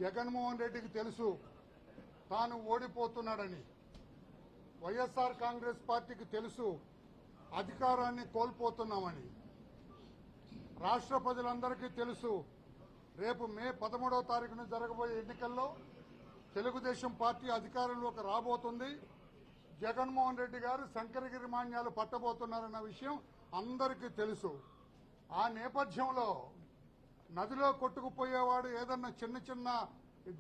జగన్మోహన్ రెడ్డికి తెలుసు తాను ఓడిపోతున్నాడని. వైఎస్ఆర్ కాంగ్రెస్ పార్టీకి తెలుసు అధికారాన్ని కోల్పోతున్నామని. రాష్ట్ర ప్రజలందరికీ తెలుసు రేపు మే 13వ తారీఖున జరగబోయే ఎన్నికల్లో తెలుగుదేశం పార్టీ అధికారంలోకి రాబోతుంది. జగన్మోహన్ రెడ్డి గారు శంకరగిరి మాన్యాలు పట్టబోతున్నారన్న విషయం అందరికీ తెలుసు. ఆ నేపథ్యంలో నదిలో కొట్టుకుపోయేవాడు ఏదన్నా చిన్న చిన్న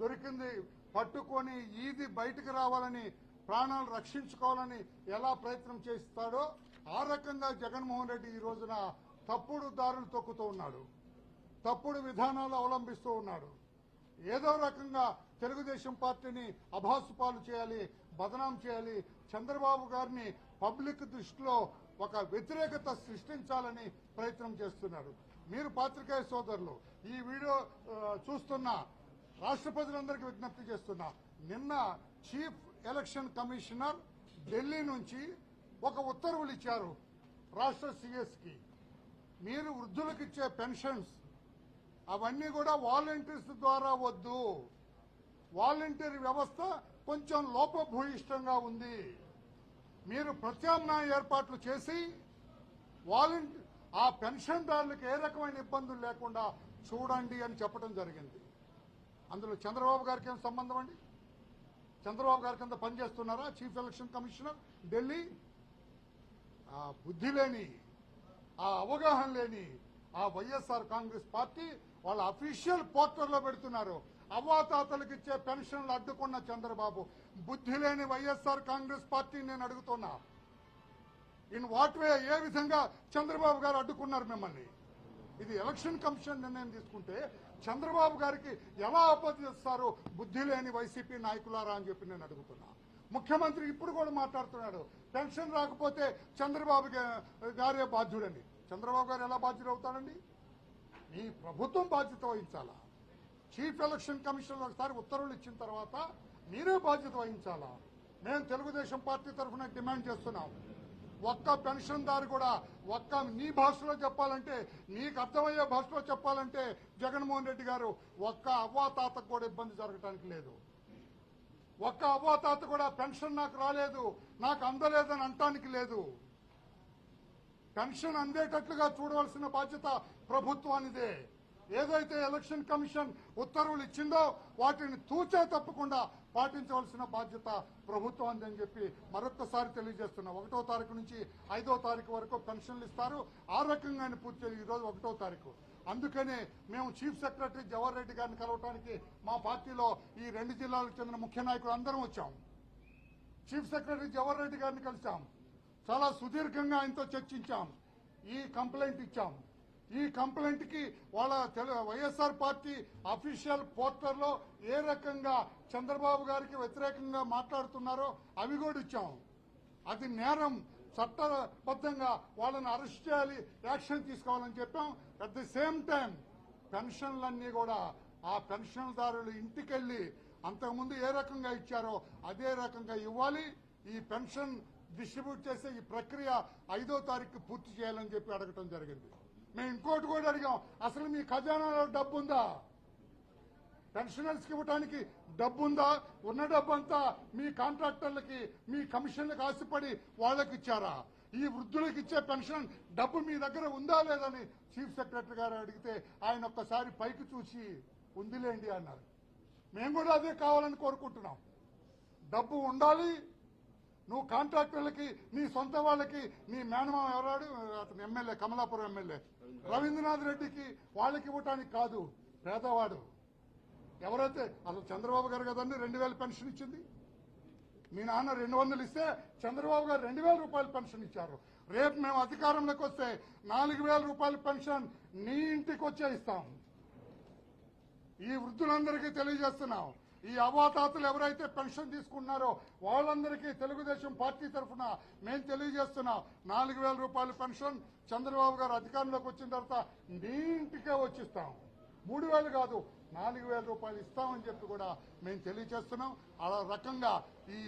దొరికింది పట్టుకొని ఈది బయటకు రావాలని, ప్రాణాలు రక్షించుకోవాలని ఎలా ప్రయత్నం చేస్తాడో ఆ రకంగా జగన్మోహన్ రెడ్డి ఈ రోజున తప్పుడు దారులు తొక్కుతూ ఉన్నాడు, తప్పుడు విధానాలు అవలంబిస్తూ ఉన్నాడు. ఏదో రకంగా తెలుగుదేశం పార్టీని అభాసుపాలు చేయాలి, బదనాం చేయాలి, చంద్రబాబు గారిని పబ్లిక్ దృష్టిలో ఒక వ్యతిరేకత సృష్టించాలని ప్రయత్నం చేస్తున్నారు. మీరు పాత్రికేయ సోదరులు ఈ వీడియో చూస్తున్న రాష్ట్ర ప్రజలందరికీ విజ్ఞప్తి చేస్తున్నా, నిన్న చీఫ్ ఎలక్షన్ కమిషనర్ ఢిల్లీ నుంచి ఒక ఉత్తర్వులు ఇచ్చారు రాష్ట్ర సిఎస్కి. మీరు వృద్ధులకు ఇచ్చే పెన్షన్స్ అవన్నీ కూడా వాలంటీర్స్ ద్వారా వద్దు, వాలంటీర్ వ్యవస్థ కొంచెం లోపభూయిష్టంగా ఉంది, మీరు ప్రత్యామ్నాయ ఏర్పాట్లు చేసి ఆ పెన్షన్దారులకు ఏ రకమైన ఇబ్బందులు లేకుండా చూడండి అని చెప్పడం జరిగింది. అందులో చంద్రబాబు గారికి ఏం సంబంధం అండి? చంద్రబాబు గారి కింద పనిచేస్తున్నారా చీఫ్ ఎలక్షన్ కమిషనర్ ఢిల్లీ? ఆ బుద్ధి లేని, ఆ అవగాహన లేని ఆ వైఎస్ఆర్ కాంగ్రెస్ పార్టీ వాళ్ళ అఫీషియల్ పోర్టల్లో పెడుతున్నారు. అవ్వాతాతలకు ఇచ్చే పెన్షన్లు అడ్డుకున్న చంద్రబాబు, బుద్ధి లేని వైఎస్ఆర్ కాంగ్రెస్ పార్టీ నేను అడుగుతున్నా, ఇన్ వాట్ వే, ఏ విధంగా చంద్రబాబు గారు అడ్డుకున్నారు మిమ్మల్ని? ఇది ఎలక్షన్ కమిషన్ నిర్ణయం తీసుకుంటే చంద్రబాబు గారికి ఎలా ఆపదిస్తారు బుద్ధి లేని వైసీపీ నాయకులారా అని చెప్పి నేను అడుగుతున్నా. ముఖ్యమంత్రి ఇప్పుడు కూడా మాట్లాడుతున్నాడు, పెన్షన్ రాకపోతే చంద్రబాబు గారే బాధ్యుడని. చంద్రబాబు గారు ఎలా బాధ్యుడు అవుతాడండి? మీ ప్రభుత్వం బాధ్యత వహించాలా? చీఫ్ ఎలక్షన్ కమిషన్ ఒకసారి ఉత్తర్వులు ఇచ్చిన తర్వాత మీరే బాధ్యత వహించాలా? మేము తెలుగుదేశం పార్టీ తరఫున డిమాండ్ చేస్తున్నాం, ఒక్క పెన్షన్దారు కూడా నీ భాషలో చెప్పాలంటే, నీకు అర్థమయ్యే భాషలో చెప్పాలంటే జగన్మోహన్ రెడ్డి గారు ఒక్క అవ్వాతాతకు కూడా ఇబ్బంది జరగటానికి లేదు. ఒక్క అవ్వాతాత కూడా పెన్షన్ నాకు రాలేదు, నాకు అందలేదని అంటానికి లేదు. పెన్షన్ అందేటట్లుగా చూడవలసిన బాధ్యత ప్రభుత్వానిదే. ఏదైతే ఎలక్షన్ కమిషన్ ఉత్తర్వులు ఇచ్చిందో వాటిని తూచే తప్పకుండా పాటించవలసిన బాధ్యత ప్రభుత్వం అని చెప్పి మరొక్కసారి తెలియజేస్తున్నా. 1వ తారీఖు నుంచి 5వ తారీఖు వరకు పెన్షన్లు ఇస్తారు. ఆ రకంగానే పూర్తి చేయాలి. ఈరోజు 1వ తారీఖు. అందుకనే మేము చీఫ్ సెక్రటరీ జవహర్ రెడ్డి గారిని కలవటానికి మా పార్టీలో ఈ 2 జిల్లాలకు చెందిన ముఖ్య నాయకులు అందరం వచ్చాం. చీఫ్ సెక్రటరీ జవహర్ రెడ్డి గారిని కలిసాం, చాలా సుదీర్ఘంగా ఆయనతో చర్చించాం, ఈ కంప్లైంట్ ఇచ్చాం. ఈ కంప్లైంట్ కి వాళ్ళ వైఎస్ఆర్ పార్టీ అఫీషియల్ పోర్టల్లో ఏ రకంగా చంద్రబాబు గారికి వ్యతిరేకంగా మాట్లాడుతున్నారో అవి కూడా ఇచ్చాం. అది నేరం, చట్టబద్ధంగా వాళ్ళని అరెస్ట్ చేయాలి, యాక్షన్ తీసుకోవాలని చెప్పాం. అట్ ది సేమ్ టైం పెన్షన్లన్నీ కూడా ఆ పెన్షన్దారులు ఇంటికెళ్లి అంతకుముందు ఏ రకంగా ఇచ్చారో అదే రకంగా ఇవ్వాలి. ఈ పెన్షన్ డిస్ట్రిబ్యూట్ చేసే ఈ ప్రక్రియ 5వ తారీఖు పూర్తి చేయాలని చెప్పి అడగటం జరిగింది. మేము ఇంకోటి కూడా అడిగాం, అసలు మీ ఖజానాలో డబ్బు ఉందా? పెన్షనర్స్కి ఇవ్వడానికి డబ్బు ఉందా? ఉన్న డబ్బు అంతా మీ కాంట్రాక్టర్లకి, మీ కమిషన్లకు ఆశపడి వాళ్ళకి ఇచ్చారా? ఈ వృద్ధులకు ఇచ్చే పెన్షన్ డబ్బు మీ దగ్గర ఉందా లేదని చీఫ్ సెక్రటరీ గారు అడిగితే ఆయన ఒక్కసారి పైకి చూసి ఉందిలేండి అన్నారు. మేము కూడా అదే కావాలని కోరుకుంటున్నాం. డబ్బు ఉండాలి. నువ్వు కాంట్రాక్టర్లకి, నీ సొంత వాళ్ళకి, నీ మేనమామ ఎవరాడు అతను ఎమ్మెల్యే, కమలాపురం ఎమ్మెల్యే రవీంద్రనాథ్ రెడ్డికి వాళ్ళకి ఇవ్వటానికి కాదు. పేదవాడు ఎవరైతే, అసలు చంద్రబాబు గారు కదండి 2000 పెన్షన్ ఇచ్చింది. మీ నాన్న 200 ఇస్తే చంద్రబాబు గారు 2000 రూపాయలు పెన్షన్ ఇచ్చారు. రేపు మేము అధికారంలోకి వస్తే 4000 రూపాయల పెన్షన్ నీ ఇంటికి వచ్చే ఇస్తాం. ఈ వృద్ధులందరికీ తెలియజేస్తున్నాం, ఈ అవాతాతలు ఎవరైతే పెన్షన్ తీసుకున్నారో వాళ్ళందరికీ తెలుగుదేశం పార్టీ తరఫున మేము తెలియజేస్తున్నాం 4,000 రూపాయల పెన్షన్ చంద్రబాబు గారు అధికారంలోకి వచ్చిన తర్వాత మీ ఇంటికే వచ్చిస్తాం. 3,000 కాదు 4,000 రూపాయలు ఇస్తామని చెప్పి కూడా మేము తెలియజేస్తున్నాం. అలా రకంగా ఈ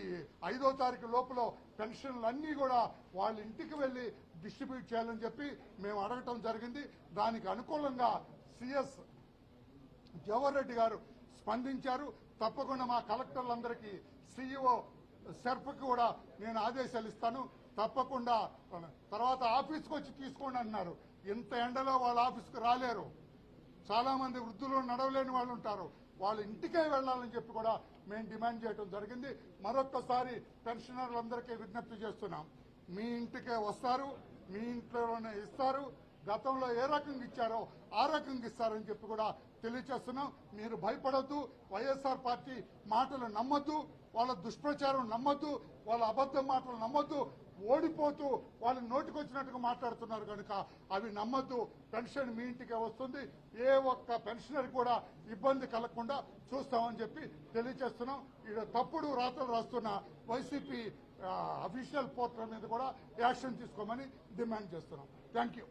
5వ తారీఖు లోపల పెన్షన్లన్నీ కూడా వాళ్ళ ఇంటికి వెళ్లి డిస్ట్రిబ్యూట్ చేయాలని చెప్పి మేము అడగటం జరిగింది. దానికి అనుకూలంగా సిఎస్ జవహర్ రెడ్డి గారు స్పందించారు. తప్పకుండా మా కలెక్టర్లందరికీ సిఇఓ సెర్ఫ్కి కూడా నేను ఆదేశాలు ఇస్తాను. తప్పకుండా తర్వాత ఆఫీస్కి వచ్చి తీసుకోండి అన్నారు. ఇంత ఎండలో వాళ్ళ ఆఫీస్కి రాలేరు. చాలా మంది వృద్ధులు నడవలేని వాళ్ళు ఉంటారు. వాళ్ళ ఇంటికే వెళ్లాలని చెప్పి కూడా మేము డిమాండ్ చేయడం జరిగింది. మరొక్కసారి పెన్షనర్లందరికీ విజ్ఞప్తి చేస్తున్నాం. మీ ఇంటికే వస్తారు, మీ ఇంట్లోనే ఇస్తారు. గతంలో ఏ రకంగా ఇచ్చారో ఆ రకంగా ఇస్తారని చెప్పి కూడా తెలియజేస్తున్నాం. మీరు భయపడొద్దు. వైఎస్ఆర్ పార్టీ మాటలు నమ్మొద్దు, వాళ్ళ దుష్ప్రచారం నమ్మొద్దు, వాళ్ళ అబద్ధం మాటలు నమ్మొద్దు. ఓడిపోతూ వాళ్ళు నోటికొచ్చినట్టుగా మాట్లాడుతున్నారు కనుక అవి నమ్మొద్దు. పెన్షన్ మీ ఇంటికే వస్తుంది. ఏ ఒక్క పెన్షనర్ కూడా ఇబ్బంది కలగకుండా చూస్తామని చెప్పి తెలియజేస్తున్నాం. ఇక్కడ తప్పుడు రాతలు రాస్తున్న వైసీపీ అఫీషియల్ పోర్టల్ మీద కూడా యాక్షన్ తీసుకోమని డిమాండ్ చేస్తున్నాం. Thank you.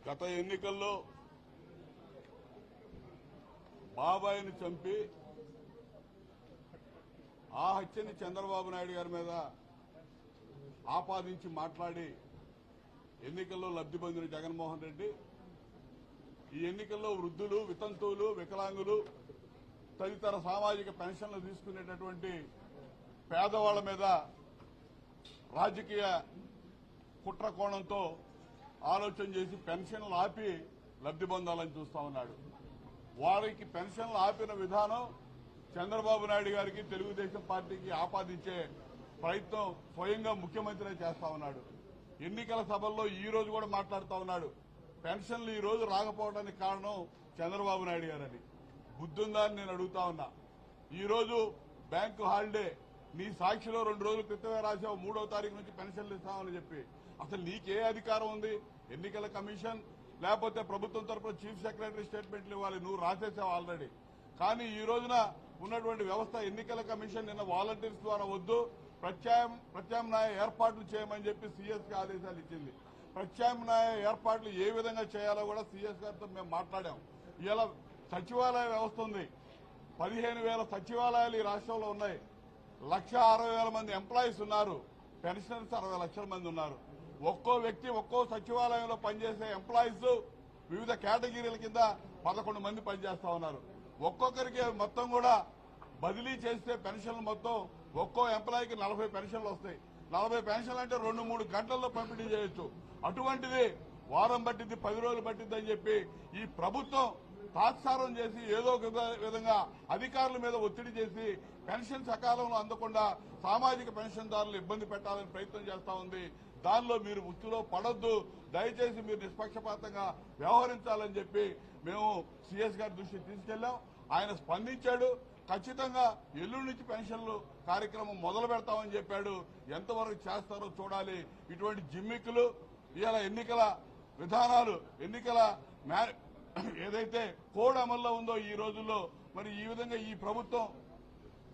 గత ఎన్నికల్లో బాబాయిని చంపి ఆ హత్యని చంద్రబాబు నాయుడు గారి మీద ఆపాదించి మాట్లాడి ఎన్నికల్లో లబ్ధి పొందిన జగన్మోహన్ రెడ్డి ఈ ఎన్నికల్లో వృద్ధులు, వితంతువులు, వికలాంగులు తదితర సామాజిక పెన్షన్లు తీసుకునేటటువంటి పేదవాళ్ల మీద రాజకీయ కుట్ర కోణంతో ఆలోచన చేసి పెన్షన్లు ఆపి లబ్ధి పొందాలని చూస్తా ఉన్నాడు. వారికి పెన్షన్లు ఆపిన విధానం చంద్రబాబు నాయుడు గారికి, తెలుగుదేశం పార్టీకి ఆపాదించే ప్రయత్నం స్వయంగా ముఖ్యమంత్రి చేస్తా ఉన్నాడు. ఎన్నికల సభల్లో ఈ రోజు కూడా మాట్లాడుతూ ఉన్నాడు. పెన్షన్లు ఈ రోజు రాకపోవడానికి కారణం చంద్రబాబు నాయుడు గారని. బుద్ధుందా అని నేను అడుగుతా ఉన్నా. ఈ రోజు బ్యాంకు హాలిడే, నీ సాక్షిలో 2 రోజుల క్రితమే రాశావు 3వ తారీఖు నుంచి పెన్షన్లు ఇస్తామని చెప్పి. అసలు నీకే అధికారం ఉంది? ఎన్నికల కమిషన్ లేకపోతే ప్రభుత్వం తరఫున చీఫ్ సెక్రటరీ స్టేట్మెంట్లు ఇవ్వాలి. నువ్వు రాసేసావు ఆల్రెడీ. కానీ ఈ రోజున ఉన్నటువంటి వ్యవస్థ ఎన్నికల కమిషన్ నిన్న వాలంటీర్స్ ద్వారా వద్దు, ప్రత్యామ్నాయ ఏర్పాట్లు చేయమని చెప్పి సీఎస్ కి ఆదేశాలు ఇచ్చింది. ప్రత్యామ్నాయ ఏర్పాట్లు ఏ విధంగా చేయాలో కూడా సీఎస్ గారితో మేము మాట్లాడాం. ఇలా సచివాలయ వ్యవస్థ ఉంది. 15,000 సచివాలయాలు ఈ రాష్ట్రంలో ఉన్నాయి. 1,60,000 మంది ఎంప్లాయీస్ ఉన్నారు. పెన్షనర్స్ 60 లక్షల మంది ఉన్నారు. ఒక్కో వ్యక్తి ఒక్కో సచివాలయంలో పనిచేసే ఎంప్లాయీస్ వివిధ కేటగిరీల కింద 11 మంది పనిచేస్తా ఉన్నారు. ఒక్కొక్కరికి మొత్తం కూడా బదిలీ చేస్తే పెన్షన్లు మొత్తం ఒక్కో ఎంప్లాయీకి 40 పెన్షన్లు వస్తాయి. 40 పెన్షన్లు అంటే 2-3 గంటల్లో పంపిణీ చేయొచ్చు. అటువంటిది వారం పట్టింది, 10 రోజులు పట్టింది అని చెప్పి ఈ ప్రభుత్వం తాత్సారం చేసి ఏదో ఒక విధంగా అధికారుల మీద ఒత్తిడి చేసి పెన్షన్ సకాలంలో అందకుండా సామాజిక పెన్షన్దారులు ఇబ్బంది పెట్టాలని ప్రయత్నం చేస్తా ఉంది. దానిలో మీరు ఉచ్చులో పడొద్దు, దయచేసి మీరు నిష్పక్షపాతంగా వ్యవహరించాలని చెప్పి మేము సీఎస్ గారి దృష్టికి తీసుకెళ్లాం. ఆయన స్పందించాడు. ఖచ్చితంగా ఎల్లుండి నుంచి పెన్షన్లు కార్యక్రమం మొదలు పెడతామని చెప్పాడు. ఎంతవరకు చేస్తారో చూడాలి. ఇటువంటి జిమ్మిక్కులు ఇవాళ ఎన్నికల విధానాలు, ఎన్నికల ఏదైతే కోడ్ అమల్లో ఉందో ఈ రోజుల్లో, మరి ఈ విధంగా ఈ ప్రభుత్వం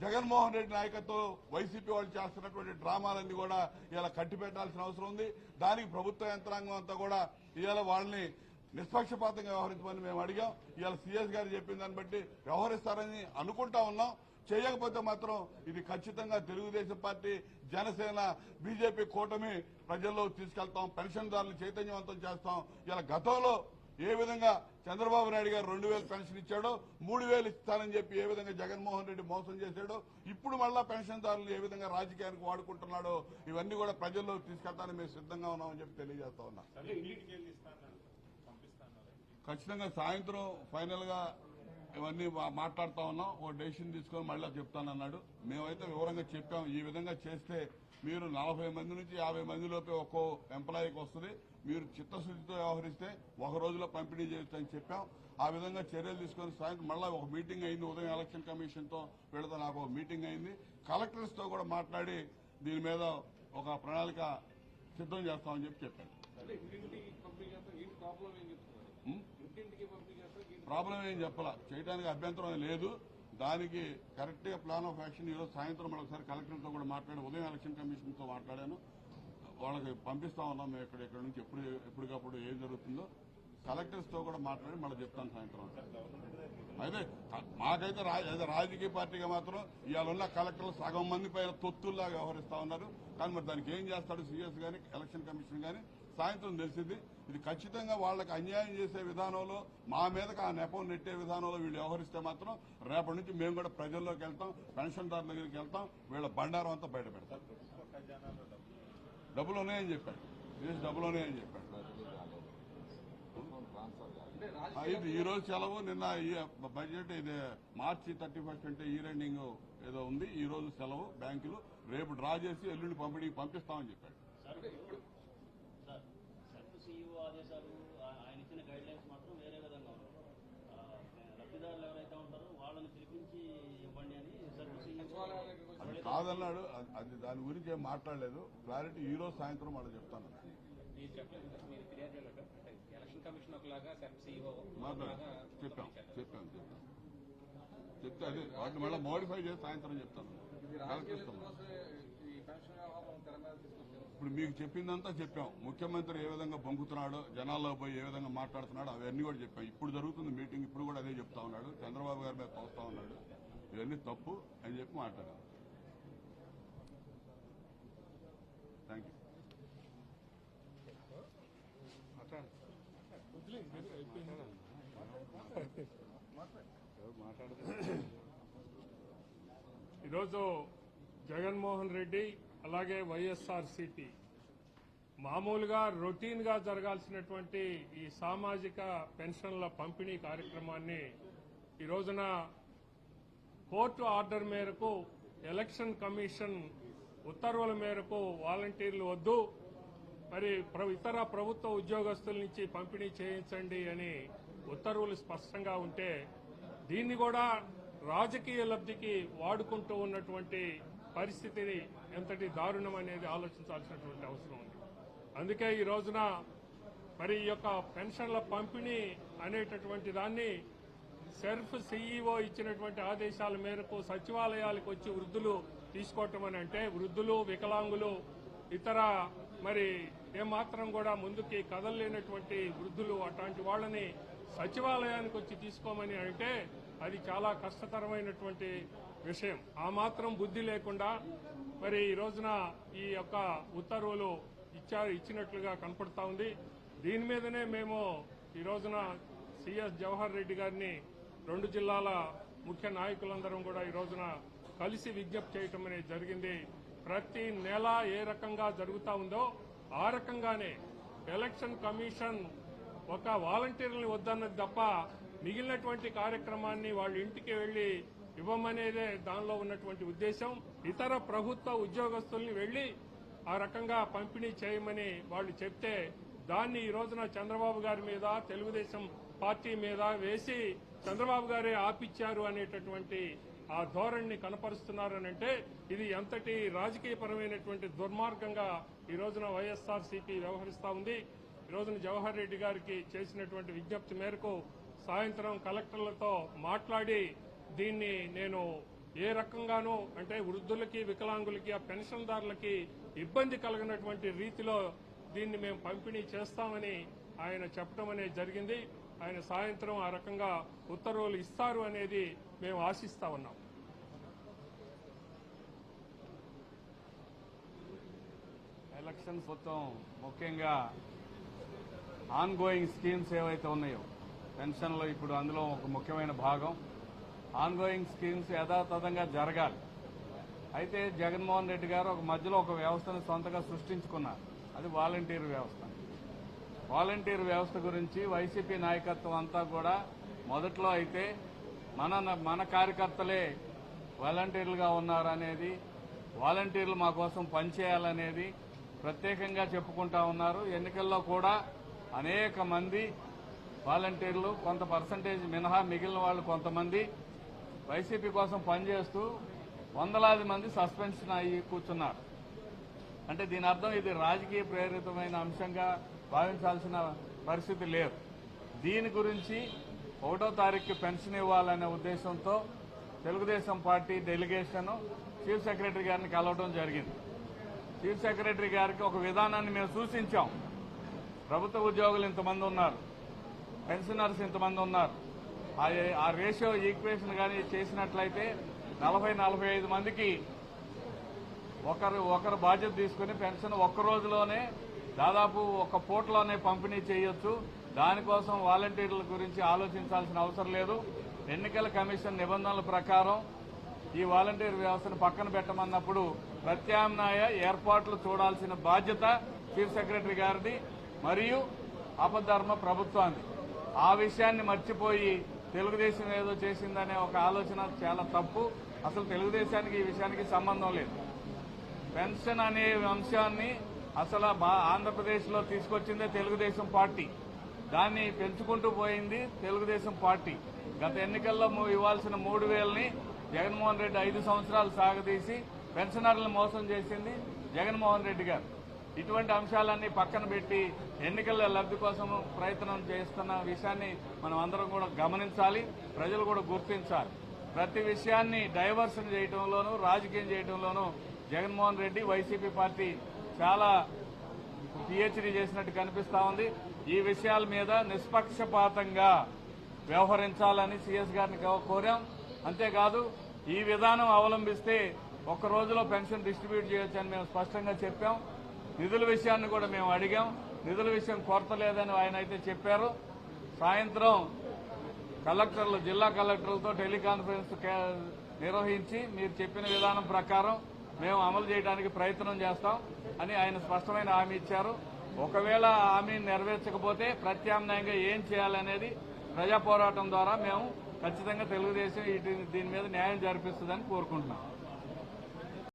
జగన్మోహన్ రెడ్డి నాయకత్వం వైసీపీ వాళ్ళు చేస్తున్నటువంటి డ్రామాలన్నీ కూడా ఇలా కట్టిపెట్టాల్సిన అవసరం ఉంది. దానికి ప్రభుత్వ యంత్రాంగం అంతా కూడా ఇవాళ వాళ్ళని నిష్పక్షపాతంగా వ్యవహరించమని మేము అడిగాం. ఇవాళ సీఎస్ గారు చెప్పిన దాన్ని బట్టి వ్యవహరిస్తారని అనుకుంటా ఉన్నాం. చేయకపోతే మాత్రం ఇది ఖచ్చితంగా తెలుగుదేశం పార్టీ, జనసేన, బీజేపీ కూటమి ప్రజల్లో తీసుకెళ్తాం. పెన్షన్దారులను చైతన్యవంతం చేస్తాం. ఇలా గతంలో ఏ విధంగా చంద్రబాబు నాయుడు గారు 2,000 పెన్షన్ ఇచ్చాడో 3,000 ఇస్తానని చెప్పి ఏ విధంగా జగన్మోహన్ రెడ్డి మోసం చేశాడో, ఇప్పుడు మళ్ళా పెన్షన్దారులు ఏ విధంగా రాజకీయానికి వాడుకుంటున్నాడో ఇవన్నీ కూడా ప్రజల్లో తీసుకెళ్తానని మేము సిద్ధంగా ఉన్నామని చెప్పి తెలియజేస్తా ఉన్నా. ఖచ్చితంగా సాయంత్రం ఫైనల్ గా ఇవన్నీ మాట్లాడుతా ఉన్నాం. ఓ డెసిషన్ తీసుకొని మళ్ళీ చెప్తానన్నాడు. మేమైతే వివరంగా చెప్పాం. ఈ విధంగా చేస్తే మీరు 40 మంది నుంచి 50 మంది లోపే ఒక్కో ఎంప్లాయీకి వస్తుంది. మీరు చిత్తశుద్ధితో వ్యవహరిస్తే 1 రోజులో పంపిణీ చేయొచ్చు అని చెప్పాం. ఆ విధంగా చర్యలు తీసుకొని సాయంత్రం మళ్ళీ ఒక మీటింగ్ అయింది. ఉదయం ఎలక్షన్ కమిషన్ తో వీళ్ళతో నాకు ఒక మీటింగ్ అయింది. కలెక్టర్స్ తో కూడా మాట్లాడి దీని మీద ఒక ప్రణాళిక సిద్ధం చేస్తామని చెప్పి చెప్పాను. ప్రాబ్లం ఏం చెప్పాలా, చేయడానికి అభ్యంతరం లేదు. దానికి కరెక్ట్ గా ప్లాన్ ఆఫ్ యాక్షన్ ఈరోజు సాయంత్రం మరొకసారి కలెక్టర్తో కూడా మాట్లాడి, ఉదయం ఎలక్షన్ కమిషన్ తో మాట్లాడాను. వాళ్ళకి పంపిస్తా ఉన్నాం మేము ఇక్కడ నుంచి ఎప్పటికప్పుడు ఏం జరుగుతుందో కలెక్టర్స్ తో కూడా మాట్లాడి మళ్ళీ చెప్తాను సాయంత్రం. అయితే మాకైతే రాజకీయ పార్టీగా మాత్రం ఇవాళ ఉన్న కలెక్టర్లు సగం మంది పైన తొత్తుల్లాగా వ్యవహరిస్తా ఉన్నారు. కానీ మరి దానికి ఏం చేస్తాడు సీఎస్ గానీ ఎలక్షన్ కమిషన్ గానీ సాయంత్రం తెలిసింది. ఇది ఖచ్చితంగా వాళ్ళకి అన్యాయం చేసే విధానంలో, మా మీదకి ఆ నెపం నెట్టే విధానంలో వీళ్ళు వ్యవహరిస్తే మాత్రం రేపటి నుంచి మేము కూడా ప్రజల్లోకి వెళ్తాం, పెన్షన్దారుల దగ్గరికి వెళ్తాం, వీళ్ళ బండారం అంతా బయట పెడతాం. డబ్బులు ఉన్నాయని చెప్పాడు, డబ్బులు ఉన్నాయని చెప్పాడు. ఇది ఈ రోజు సెలవు, నిన్న బడ్జెట్ ఇది మార్చి 31 అంటే ఇయర్ ఎండింగ్ ఏదో ఉంది. ఈ రోజు సెలవు బ్యాంకులు, రేపు డ్రా చేసి ఎల్లుండి పంపిస్తామని చెప్పాడు. సీఈఓ ఆదేశాలు ఆయన ఇచ్చిన గైడ్ లైన్స్ మాత్రం వేరే విధంగా ఉన్నాయి. లబ్ధిదారులు ఎవరైతే ఉంటారో వాళ్ళని పిలిపించి ఇవ్వండి అని సీఈఓ కాదన్నాడు. అది దాని గురించి ఏం మాట్లాడలేదు. క్లారిటీ ఈ రోజు సాయంత్రం వాళ్ళు చెప్తాను. ఎలక్షన్ కమిషన్ ఒకలాగా చెప్పాం చెప్తే అదే వాటిని మళ్ళీ మోడిఫై చేసి సాయంత్రం చెప్తాను. ఇప్పుడు మీకు చెప్పిందంతా చెప్పాం. ముఖ్యమంత్రి ఏ విధంగా బొంకుతున్నాడో, జనాల్లో పోయి ఏ విధంగా మాట్లాడుతున్నాడో అవన్నీ కూడా చెప్పాం. ఇప్పుడు జరుగుతుంది మీటింగ్, ఇప్పుడు కూడా అదే చెప్తా ఉన్నాడు. చంద్రబాబు గారి మీద తోస్తా ఉన్నాడు. ఇవన్నీ తప్పు అని చెప్పి మాట్లాడారు. Thank you. ఈరోజు జగన్మోహన్ రెడ్డి అలాగే వైఎస్ఆర్సీపీ మామూలుగా రొటీన్ గా జరగాల్సినటువంటి ఈ సామాజిక పెన్షన్ల పంపిణీ కార్యక్రమాన్ని ఈ రోజున కోర్టు ఆర్డర్ మేరకు, ఎలక్షన్ కమిషన్ ఉత్తర్వుల మేరకు వాలంటీర్లు వద్దు, మరి ఇతర ప్రభుత్వ ఉద్యోగస్తుల నుంచి పంపిణీ చేయించండి అని ఉత్తర్వులు స్పష్టంగా ఉంటే దీన్ని కూడా రాజకీయ లబ్ధికి వాడుకుంటూ ఉన్నటువంటి పరిస్థితిని ఎంతటి దారుణం అనేది ఆలోచించాల్సినటువంటి అవసరం ఉంది. అందుకే ఈ రోజున మరి ఈ యొక్క పెన్షన్ల పంపిణీ అనేటటువంటి దాన్ని సెర్ఫ్ సీఈఓ ఇచ్చినటువంటి ఆదేశాల మేరకు సచివాలయాలకు వచ్చి వృద్ధులు తీసుకోవటం అని అంటే, వృద్ధులు, వికలాంగులు, ఇతర మరి ఏమాత్రం కూడా ముందుకి కదలలేనటువంటి వృద్ధులు, అట్లాంటి వాళ్ళని సచివాలయానికి వచ్చి తీసుకోమని అంటే అది చాలా కష్టతరమైనటువంటి విషయం. ఆ మాత్రం బుద్ధి లేకుండా మరి ఈ రోజున ఈ యొక్క ఉత్తర్వులు ఇచ్చినట్లుగా కనపడతా ఉంది. దీని మీదనే మేము ఈ రోజున సిఎస్ జవహర్ రెడ్డి గారిని 2 జిల్లాల ముఖ్య నాయకులందరం కూడా ఈ రోజున కలిసి విజ్ఞప్తి చేయటం అనేది జరిగింది. ప్రతి నెల ఏ రకంగా జరుగుతా ఉందో ఆ రకంగానే ఎలక్షన్ కమిషన్ ఒక వాలంటీర్లను వద్దన్నది తప్ప మిగిలినటువంటి కార్యక్రమాన్ని వాళ్ళ ఇంటికి వెళ్లి ఇవ్వమనేదే దానిలో ఉన్నటువంటి ఉద్దేశం. ఇతర ప్రభుత్వ ఉద్యోగస్తుల్ని వెళ్లి ఆ రకంగా పంపిణీ చేయమని వాళ్ళు చెప్తే దాన్ని ఈ రోజున చంద్రబాబు గారి మీద, తెలుగుదేశం పార్టీ మీద వేసి చంద్రబాబు గారే ఆపిచ్చారు అనేటటువంటి ఆ ధోరణిని కనపరుస్తున్నారనంటే ఇది ఎంతటి రాజకీయపరమైనటువంటి దుర్మార్గంగా ఈ రోజున వైఎస్ఆర్సీపీ వ్యవహరిస్తా ఉంది. ఈ రోజున జవహర్ రెడ్డి గారికి చేసినటువంటి విజ్ఞప్తి మేరకు సాయంత్రం కలెక్టర్లతో మాట్లాడి దీన్ని నేను ఏ రకంగానూ అంటే వృద్ధులకి, వికలాంగులకి, ఆ పెన్షన్దారులకి ఇబ్బంది కలిగినటువంటి రీతిలో దీన్ని మేము పంపిణీ చేస్తామని ఆయన చెప్పడం అనేది జరిగింది. ఆయన సాయంత్రం ఆ రకంగా ఉత్తర్వులు ఇస్తారు అనేది మేము ఆశిస్తా ఉన్నాం. ఎలక్షన్స్ మొత్తం ముఖ్యంగా ఆన్ గోయింగ్ స్కీమ్స్ ఏవైతే ఉన్నాయో పెన్షన్లో ఇప్పుడు అందులో ఒక ముఖ్యమైన భాగం ఆన్ గోయింగ్ స్కీమ్స్ యథాతథంగా జరగాలి. అయితే జగన్మోహన్ రెడ్డి గారు ఒక మధ్యలో ఒక వ్యవస్థను సొంతగా సృష్టించుకున్నారు. అది వాలంటీర్ వ్యవస్థ. వాలంటీర్ వ్యవస్థ గురించి వైసీపీ నాయకత్వం అంతా కూడా మొదట్లో అయితే మన కార్యకర్తలే వాలంటీర్లుగా ఉన్నారనేది, వాలంటీర్లు మా కోసం పనిచేయాలనేది ప్రత్యేకంగా చెప్పుకుంటా ఉన్నారు. ఎన్నికల్లో కూడా అనేక మంది వాలంటీర్లు, కొంత పర్సంటేజ్ మినహా మిగిలిన వాళ్ళు కొంతమంది వైసీపీ కోసం పనిచేస్తూ వందలాది మంది సస్పెన్షన్ అయ్యి కూర్చున్నారు. అంటే దీని అర్థం ఇది రాజకీయ ప్రేరితమైన అంశంగా భావించాల్సిన పరిస్థితి లేదు. దీని గురించి 1వ తారీఖు పెన్షన్ ఇవ్వాలనే ఉద్దేశంతో Telugu Desam party delegation chief secretary గారిని కలవడం జరిగింది. చీఫ్ సెక్రటరీ గారికి ఒక విధానాన్ని మేము సూచించాం. ప్రభుత్వ ఉద్యోగులు ఇంతమంది ఉన్నారు, పెన్షనర్స్ ఇంతమంది ఉన్నారు. ఆ రేషియో ఈక్వేషన్ కానీ చేసినట్లయితే 40-45 మందికి ఒకరు బాధ్యత తీసుకుని పెన్షన్ ఒక్క రోజులోనే దాదాపు ఒక పూటలోనే పంపిణీ చేయొచ్చు. దానికోసం వాలంటీర్ల గురించి ఆలోచించాల్సిన అవసరం లేదు. ఎన్నికల కమిషన్ నిబంధనల ప్రకారం ఈ వాలంటీర్ వ్యవస్థను పక్కన పెట్టమన్నప్పుడు ప్రత్యామ్నాయ ఏర్పాట్లు చూడాల్సిన బాధ్యత చీఫ్ సెక్రటరీ గారిది మరియు ఆపద్ధర్మ ప్రభుత్వాన్ని. ఆ విషయాన్ని మర్చిపోయి తెలుగుదేశం ఏదో చేసిందనే ఒక ఆలోచన చాలా తప్పు. అసలు తెలుగుదేశానికి ఈ విషయానికి సంబంధం లేదు. పెన్షన్ అనే అంశాన్ని అసలు ఆంధ్రప్రదేశ్లో తీసుకొచ్చిందే తెలుగుదేశం పార్టీ. దాన్ని పెంచుకుంటూ పోయింది తెలుగుదేశం పార్టీ. గత ఎన్నికల్లో ఇవ్వాల్సిన 3,000ని జగన్మోహన్ రెడ్డి 5 సంవత్సరాలు సాగదీసి పెన్షనర్లను మోసం చేసింది జగన్మోహన్ రెడ్డి గారు. ఇటువంటి అంశాలన్నీ పక్కన పెట్టి ఎన్నికల లబ్ధి కోసం ప్రయత్నం చేస్తున్న విషయాన్ని మనం అందరం కూడా గమనించాలి, ప్రజలు కూడా గుర్తించాలి. ప్రతి విషయాన్ని డైవర్షన్ చేయడంలోనూ రాజకీయం చేయడంలోనూ జగన్మోహన్ రెడ్డి వైసీపీ పార్టీ చాలా పిహెచ్డీ చేసినట్టు కనిపిస్తా ఉంది. ఈ విషయాల మీద నిష్పక్షపాతంగా వ్యవహరించాలని సీఎస్ గారిని కోరాం. అంతేకాదు ఈ విధానం అవలంబిస్తే ఒక్క రోజులో పెన్షన్ డిస్ట్రిబ్యూట్ చేయొచ్చని మేము స్పష్టంగా చెప్పాం. నిధుల విషయాన్ని కూడా మేము అడిగాం. నిధుల విషయం కొరత లేదని ఆయన అయితే చెప్పారు. సాయంత్రం కలెక్టర్లు, జిల్లా కలెక్టర్లతో టెలికాన్ఫరెన్స్ నిర్వహించి మీరు చెప్పిన విధానం ప్రకారం మేము అమలు చేయడానికి ప్రయత్నం చేస్తాం అని ఆయన స్పష్టమైన హామీ ఇచ్చారు. ఒకవేళ హామీ నెరవేర్చకపోతే ప్రత్యామ్నాయంగా ఏం చేయాలనేది ప్రజా పోరాటం ద్వారా మేము ఖచ్చితంగా తెలుగుదేశం దీని మీద న్యాయం జరిపిస్తుందని కోరుకుంటున్నాం.